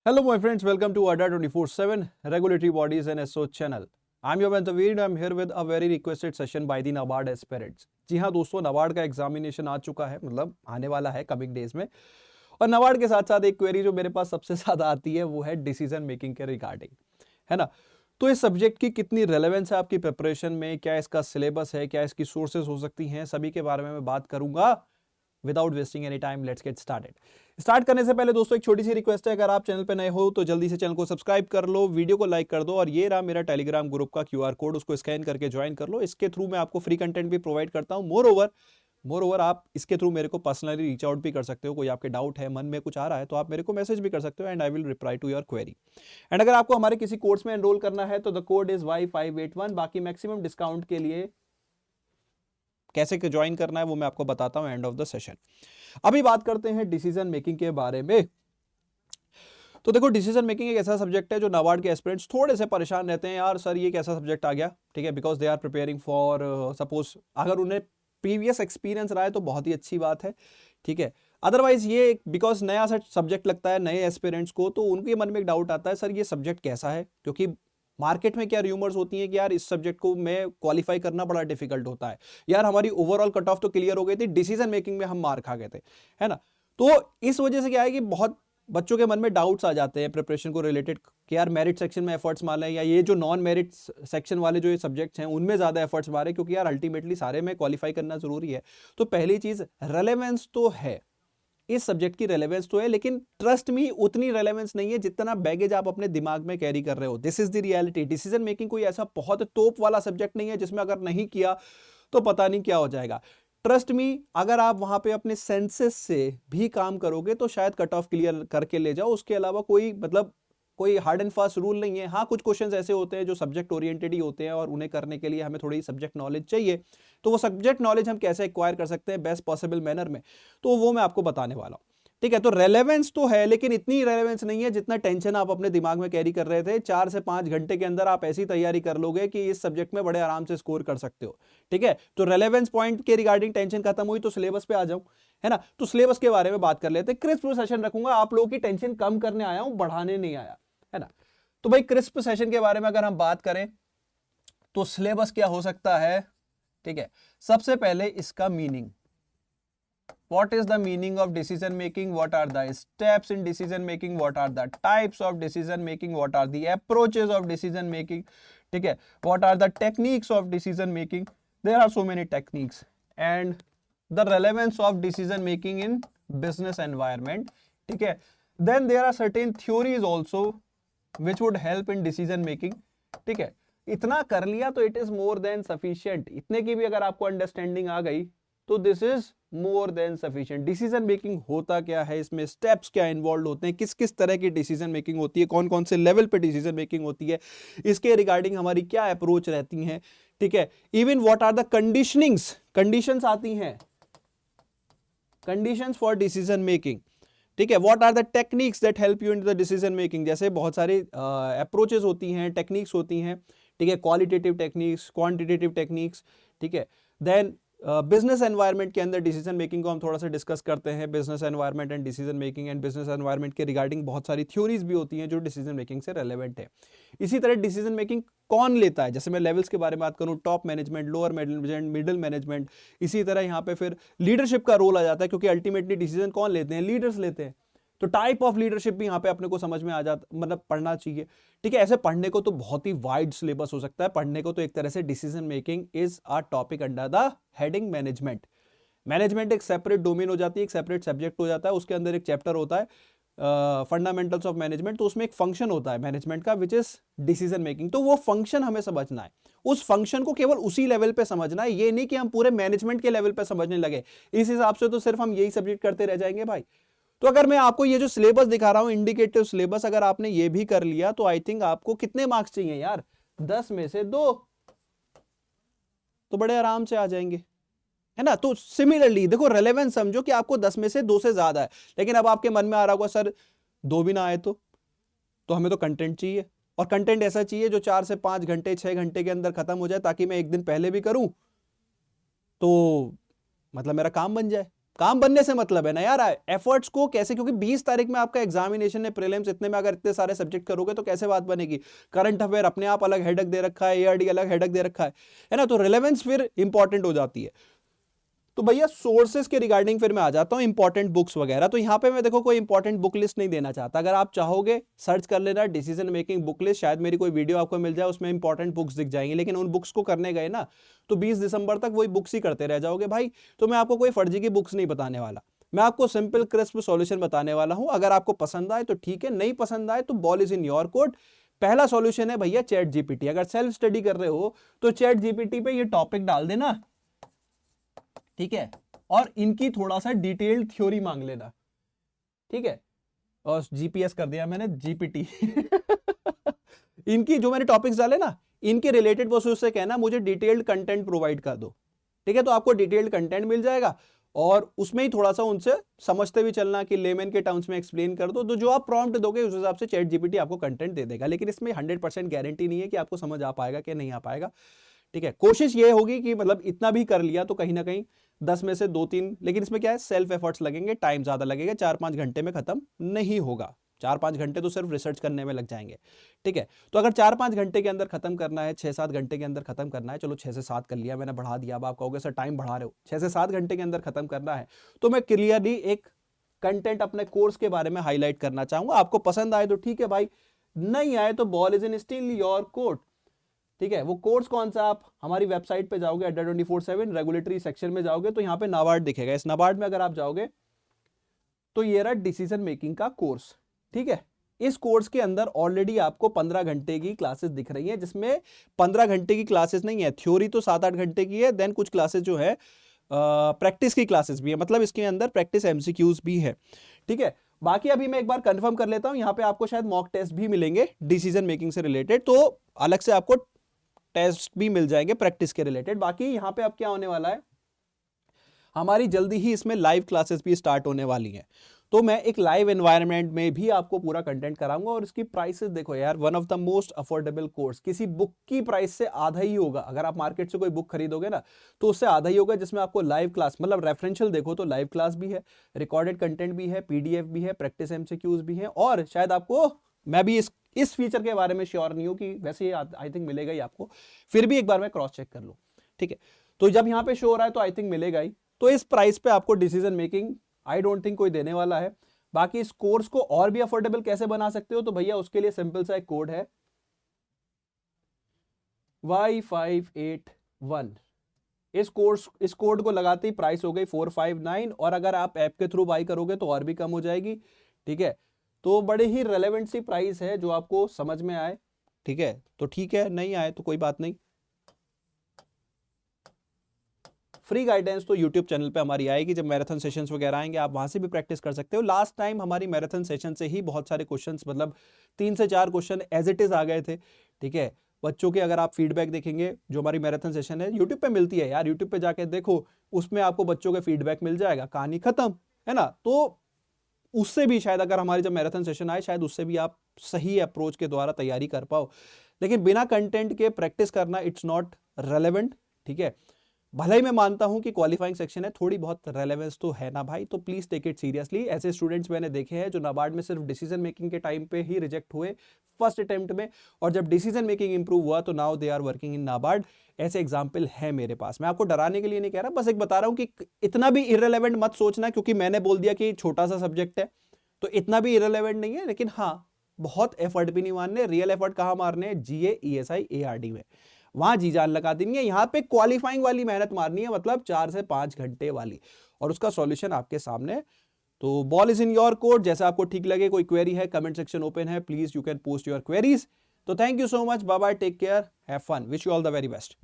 Hello, my friends. Welcome to ADA 24/7 Regulatory Bodies and SO channel. I'm your Veer. I'm here with a very requested session by the NABARD aspirants. जी हाँ दोस्तों, NABARD का examination आ चुका है, मतलब आने वाला है कमिंग डेज में। और NABARD के साथ साथ एक क्वेरी जो मेरे पास सबसे ज़्यादा आती है वो है डिसीजन मेकिंग के रिगार्डिंग, है ना। तो इस सब्जेक्ट की कितनी रेलेवेंस है आपकी प्रिपरेशन में, क्या इसका सिलेबस है, क्या इसकी सोर्सेज हो सकती हैं, सभी के बारे में मैं बात करूंगा। Without wasting any time let's get started. Start करने से पहले दोस्तों एक छोटी सी रिक्वेस्ट है, अगर आप चैनल पे नए हो तो जल्दी से चैनल को सब्सक्राइब कर लो, वीडियो को लाइक कर दो और ये रहा मेरा टेलीग्राम ग्रुप का QR कोड, उसको स्कैन करके ज्वाइन कर लो। इसके थ्रू मैं आपको फ्री कंटेंट भी प्रोवाइड करता हूँ। मोर ओवर आप इसके थ्रू मेरे को पर्सनली रीच आउट भी कर सकते हो। कोई आपके डाउट है, मन में कुछ आ रहा है तो आप मेरे को मैसेज भी कर सकते हो and I will reply to your query. And अगर आपको हमारे किसी कोर्स में एनरोल करना है तो द कोड इज Y581। बाकी मैक्सिमम डिस्काउंट के लिए कैसे ज्वाइन करना है वो मैं आपको बताता हूं एंड ऑफ द सेशन। अभी बात करते हैं डिसीजन मेकिंग के बारे में। तो देखो, डिसीजन मेकिंग एक ऐसा सब्जेक्ट है जो नाबार्ड के एस्पिरेंट्स थोड़े से परेशान रहते हैं, यार सर ये कैसा सब्जेक्ट आ गया, ठीक है, because they are preparing for suppose अगर उन्हें प्रीवियस एक्सपीरियंस रहा है तो बहुत ही अच्छी बात है, ठीक है। अदरवाइज ये बिकॉज नया सा सब्जेक्ट लगता है नए एस्पिरेंट्स को, तो उनके मन में एक डाउट आता है, सर ये सब्जेक्ट कैसा है, क्योंकि मार्केट में क्या र्यूमर्स होती हैं कि यार इस सब्जेक्ट को में क्वालिफाई करना बड़ा डिफिकल्ट होता है, यार हमारी ओवरऑल कट ऑफ तो क्लियर हो गई थी, डिसीजन मेकिंग में हम मार खा गए थे, है ना। तो इस वजह से क्या है कि बहुत बच्चों के मन में डाउट्स आ जाते हैं प्रिपरेशन को रिलेटेड कि यार मेरिट सेक्शन में एफर्ट्स मारें या ये जो नॉन मेरिट सेक्शन वाले जो ये सब्जेक्ट्स हैं उनमें ज़्यादा एफर्ट्स मारें, क्योंकि यार अल्टीमेटली सारे में क्वालिफाई करना जरूरी है। तो पहली चीज़ रेलेवेंस तो है, इस सब्जेक्ट की रेलेवेंस तो है, लेकिन ट्रस्ट मी उतनी रेलेवेंस नहीं है जितना बैगेज आप अपने दिमाग में कैरी कर रहे हो। This is the reality. Decision making कोई ऐसा बहुत तोप वाला सब्जेक्ट नहीं है जिसमें अगर नहीं किया तो पता नहीं क्या हो जाएगा। ट्रस्ट मी, अगर आप वहां पे अपने सेंसेस से भी काम करोगे तो शायद कट ऑफ क्लियर करके ले जाओ। उसके अलावा कोई हार्ड एंड फास्ट रूल नहीं है। हाँ, कुछ क्वेश्चंस ऐसे होते हैं जो सब्जेक्ट ओरिएंटेड ही होते हैं और उन्हें करने के लिए हमें थोड़ी सब्जेक्ट नॉलेज चाहिए। तो वो सब्जेक्ट नॉलेज हम कैसे एक्वायर कर सकते हैं बेस्ट पॉसिबल मैनर में, तो वो मैं आपको बताने वाला हूं, ठीक है। तो रेलेवेंस तो है, लेकिन इतनी रेलेवेंस नहीं है जितना टेंशन आप अपने दिमाग में कैरी कर रहे थे। 4 से 5 घंटे के अंदर आप ऐसी तैयारी कर लोगे कि इस सब्जेक्ट में बड़े आराम से स्कोर कर सकते हो, ठीक है। तो रेलेवेंस पॉइंट के रिगार्डिंग टेंशन खत्म हुई तो सिलेबस पे आ जाऊं, है ना। तो सिलेबस के बारे में बात कर लेते हैं। क्रिस्प सेशन रखूंगा, आप लोगों की टेंशन कम करने आया हूं, बढ़ाने नहीं आया, है ना। तो भाई क्रिस्प सेशन के बारे में अगर हम बात करें तो सिलेबस क्या हो सकता है, ठीक है। सबसे पहले इसका meaning, what is the meaning of decision making, what are the steps in decision making, what are the types of decision making, what are the approaches of decision making, ठीक है, what are the techniques of decision making, there are so many techniques, and the relevance of decision making in business environment, ठीक है। then there are certain theories also which would help in decision making, ठीक है। इतना कर लिया तो it is more than sufficient. इतने की भी अगर आपको अंडरस्टैंडिंग आ गई तो this is more than sufficient. Decision making होता क्या है, इसमें स्टेप्स क्या इन्वॉल्व होते हैं, किस किस तरह की डिसीजन मेकिंग होती है, कौन कौन से लेवल पे डिसीजन मेकिंग होती है, इसके रिगार्डिंग हमारी क्या अप्रोच रहती है, ठीक है। Even what are the conditions आती हैं, कंडीशंस फॉर डिसीजन मेकिंग, ठीक है। What are the techniques that help you in the decision making, जैसे बहुत सारी अप्रोचेस होती हैं, टेक्निक्स होती हैं, ठीक है। क्वालिटेटिव टेक्निक्स, क्वांटिटेटिव टेक्निक्स, ठीक है। देन बिजनेस एनवायरनमेंट के अंदर डिसीजन मेकिंग को हम थोड़ा सा डिस्कस करते हैं। Business environment and decision making, and business environment के रिगार्डिंग बहुत सारी थ्योरीज भी होती हैं जो डिसीजन मेकिंग से रेलेवेंट है। इसी तरह डिसीजन मेकिंग कौन लेता है, जैसे मैं लेवल्स के बारे में बात करूं, top management, lower management, middle management. इसी तरह यहाँ पे फिर लीडरशिप का रोल आ जाता है, क्योंकि अल्टीमेटली डिसीजन कौन लेते हैं, लीडर्स लेते हैं। तो टाइप ऑफ लीडरशिप भी यहाँ पे अपने को समझ में आ जाता, मतलब पढ़ना चाहिए, ठीक है। ऐसे पढ़ने को तो बहुत ही वाइड सिलेबस हो सकता है। पढ़ने को तो एक तरह से decision making is a topic under the heading management. Management एक सेपरेट डोमेन हो जाती है, एक सेपरेट सब्जेक्ट हो जाता है। उसके अंदर एक चैप्टर होता है फंडामेंटल्स ऑफ मैनेजमेंट, तो उसमें एक फंक्शन होता है मैनेजमेंट का विच इज डिसीजन मेकिंग। तो वो फंक्शन हमें समझना है, उस फंक्शन को केवल उसी लेवल पे समझना है, ये नहीं कि हम पूरे मैनेजमेंट के लेवल पे समझने लगे। इस हिसाब से तो सिर्फ हम यही सब्जेक्ट करते रह जाएंगे भाई। तो अगर मैं आपको ये जो सिलेबस दिखा रहा हूं, इंडिकेटिव सिलेबस, अगर आपने ये भी कर लिया तो आई थिंक आपको कितने मार्क्स चाहिए यार, 10 में से 2 तो बड़े आराम से आ जाएंगे, है ना। तो सिमिलरली देखो, रेलेवेंस समझो कि आपको 10 में से 2 से ज्यादा है, लेकिन अब आपके मन में आ रहा होगा सर 2 भी ना आए तो हमें तो कंटेंट चाहिए, और कंटेंट ऐसा चाहिए जो 4 से 5 घंटे 6 घंटे के अंदर खत्म हो जाए, ताकि मैं एक दिन पहले भी करूं तो मतलब मेरा काम बन जाए, काम बनने से मतलब है ना यार, एफर्ट्स को कैसे, क्योंकि 20 तारीख में आपका एग्जामिनेशन है, प्रीलिम्स, इतने में अगर इतने सारे सब्जेक्ट करोगे तो कैसे बात बनेगी। करंट अफेयर अपने आप अलग हेडक दे रखा है, एआरडी अलग हेडक दे रखा है ना, तो रिलेवेंस फिर इंपॉर्टेंट हो जाती है। तो भैया सोर्सेस के रिगार्डिंग फिर मैं आ जाता हूं, इंपॉर्टेंट बुक्स वगैरह। तो यहां पे मैं देखो कोई इंपॉर्टेंट बुक लिस्ट नहीं देना चाहता, अगर आप चाहोगे सर्च कर लेना डिसीजन मेकिंग बुक लिस्ट, शायद मेरी कोई वीडियो आपको मिल जाए उसमें इंपॉर्टेंट बुक्स दिख जाएंगी, लेकिन उन बुक्स को करने गए ना तो 20 दिसंबर तक वही बुक्स ही करते रह जाओगे भाई। तो मैं आपको कोई फर्जी की बुक्स नहीं बताने वाला, मैं आपको सिंपल क्रिस्प सॉल्यूशन बताने वाला हूं। अगर आपको पसंद आए तो ठीक है, नहीं पसंद आए तो ball is in your court. पहला सॉल्यूशन है भैया चैट जीपीटी। अगर सेल्फ स्टडी कर रहे हो तो चैट जीपीटी पे ये टॉपिक डाल देना, ठीक है, और इनकी थोड़ा सा डिटेल्ड थ्योरी मांग लेना, ठीक है। और जीपीएस कर दिया मैंने, जीपीटी इनकी जो मैंने टॉपिक्स डाले ना, इनके रिलेटेड वो उससे कहना मुझे डिटेल्ड कंटेंट प्रोवाइड कर दो, ठीक है। तो आपको डिटेल्ड कंटेंट मिल जाएगा और उसमें ही थोड़ा सा उनसे समझते भी चलना कि लेमन के टर्म्स में एक्सप्लेन कर दो, तो जो आप प्रॉम्प्ट दोगे उस हिसाब से चैट जीपीटी आपको कंटेंट दे देगा। लेकिन इसमें 100% गारंटी नहीं है कि आपको समझ आ पाएगा कि नहीं आ पाएगा, ठीक है। कोशिश ये होगी कि मतलब इतना भी कर लिया तो कहीं ना कहीं 10 में से 2-3, लेकिन इसमें क्या है सेल्फ एफर्ट्स लगेंगे, टाइम ज्यादा लगेगा, 4-5 घंटे में खत्म नहीं होगा। 4-5 घंटे तो सिर्फ रिसर्च करने में लग जाएंगे, ठीक है। तो अगर 4-5 घंटे के अंदर खत्म करना है, 6-7 घंटे के अंदर खत्म करना है, चलो 6 से 7 कर लिया मैंने, बढ़ा दिया। अब आप कहोगे सर टाइम बढ़ा रहे हो, 6 से 7 घंटे के अंदर खत्म करना है, तो मैं क्लियरली एक कंटेंट अपने कोर्स के बारे में हाईलाइट करना चाहूंगा। आपको पसंद आए तो ठीक है भाई, नहीं आए तो ball is in still your court, ठीक है। वो कोर्स कौन सा, आप हमारी वेबसाइट पे जाओगे Adda247 रेगुलेटरी सेक्शन में जाओगे तो यहाँ पे नाबार्ड दिखेगा। इस नाबार्ड में अगर आप जाओगे तो ये रहा डिसीजन मेकिंग का कोर्स, ठीक है। इस कोर्स के अंदर ऑलरेडी आपको 15 घंटे की क्लासेस दिख रही हैं, जिसमें 15 घंटे की क्लासेस नहीं है, थ्योरी तो 7-8 घंटे की है, देन कुछ क्लासेस जो है प्रैक्टिस की क्लासेस भी है, मतलब इसके अंदर प्रैक्टिस एमसीक्यूज भी है, ठीक है। बाकी अभी मैं एक बार कंफर्म कर लेता हूं, यहाँ पे आपको शायद मॉक टेस्ट भी मिलेंगे डिसीजन मेकिंग से रिलेटेड, तो अलग से आपको टेस्ट भी मिल जाएंगे प्रैक्टिस के रिलेटेड। बाकी यहां पे अब क्या होने वाला है, हमारी जल्दी ही इसमें लाइव क्लासेस भी स्टार्ट होने वाली हैं, तो मैं एक लाइव एनवायरनमेंट में भी आपको पूरा कंटेंट कराऊंगा। और इसकी प्राइसेस देखो यार, one of the most affordable course, किसी बुक की प्राइस से आधा ही होगा। अगर आप मार्केट से कोई बुक खरीदोगे ना तो उससे आधा ही होगा, जिसमें आपको लाइव क्लास, मतलब रेफरेंशियल देखो तो लाइव क्लास भी है, रिकॉर्डेड कंटेंट भी है, पीडीएफ भी है, प्रैक्टिस एमसीक्यूज भी है, और शायद आपको, मैं भी इस फीचर के बारे में श्योर नहीं हूं कि वैसे आई थिंक मिलेगा ही आपको, फिर भी एक बार मैं क्रॉस चेक कर लूं, ठीक है। तो जब यहां पे शो हो रहा है तो आई थिंक मिलेगा ही। तो इस प्राइस पे आपको decision making I don't think कोई देने वाला है। बाकी इस कोर्स को और भी अफोर्डेबल कैसे बना सकते हो, तो भैया उसके लिए सिंपल सा एक कोड है Y581। इस कोड को लगाते ही प्राइस हो गई 459, और अगर आप ऐप के थ्रू बाई करोगे तो और भी कम हो जाएगी, ठीक है। तो बड़े ही रेलेवेंट सी प्राइस है, जो आपको समझ में आए, ठीक है तो ठीक है, नहीं आए तो कोई बात नहीं। फ्री गाइडेंस तो यूट्यूब चैनल पे हमारी आएगी, जब मैराथन सेशंस वगैरह आएंगे आप वहां से भी प्रैक्टिस कर सकते हो। लास्ट टाइम हमारी मैराथन सेशन से ही बहुत सारे क्वेश्चंस, मतलब 3 से 4 क्वेश्चन एज इट इज आ गए थे, ठीक है। बच्चों के अगर आप फीडबैक देखेंगे, जो हमारी मैराथन सेशन है यूट्यूब पे मिलती है यार, यूट्यूब पे जाके देखो, उसमें आपको बच्चों के फीडबैक मिल जाएगा, कहानी खत्म, है ना। तो उससे भी शायद अगर हमारी जब मैराथन सेशन आए, शायद उससे भी आप सही अप्रोच के द्वारा तैयारी कर पाओ। लेकिन बिना कंटेंट के प्रैक्टिस करना इट्स नॉट रेलेवेंट, ठीक है। भले ही मैं मानता हूं कि क्वालिफाइंग सेक्शन है, थोड़ी बहुत रेलेवेंस तो है ना भाई, तो प्लीज टेक इट सीरियसली। ऐसे स्टूडेंट्स मैंने देखे हैं जो नाबार्ड में सिर्फ डिसीजन मेकिंग के टाइम पे ही रिजेक्ट हुए फर्स्ट अटेम्प्ट में, और जब डिसीजन मेकिंग इंप्रूव हुआ तो now they are working in NABARD. ऐसे एग्जाम्पल है मेरे पास। मैं आपको डराने के लिए नहीं कह रहा, बस एक बता रहा हूं कि इतना भी इररिलेवेंट मत सोचना क्योंकि मैंने बोल दिया कि छोटा सा सब्जेक्ट है, तो इतना भी इररिलेवेंट नहीं है। लेकिन हाँ, बहुत एफर्ट भी नहीं मारने, रियल एफर्ट कहां मारने हैं, जीए, ईएसआई, एआरडी में, वहां जी जान लगा देनी है। यहां पे क्वालिफाइंग वाली मेहनत मारनी है, मतलब 4 से 5 घंटे वाली, और उसका सॉल्यूशन आपके सामने। तो ball is in your court, जैसा आपको ठीक लगे। कोई क्वेरी है, कमेंट सेक्शन ओपन है, please you can post your queries. तो thank you so much, bye bye, take care, have fun, wish you all the very best.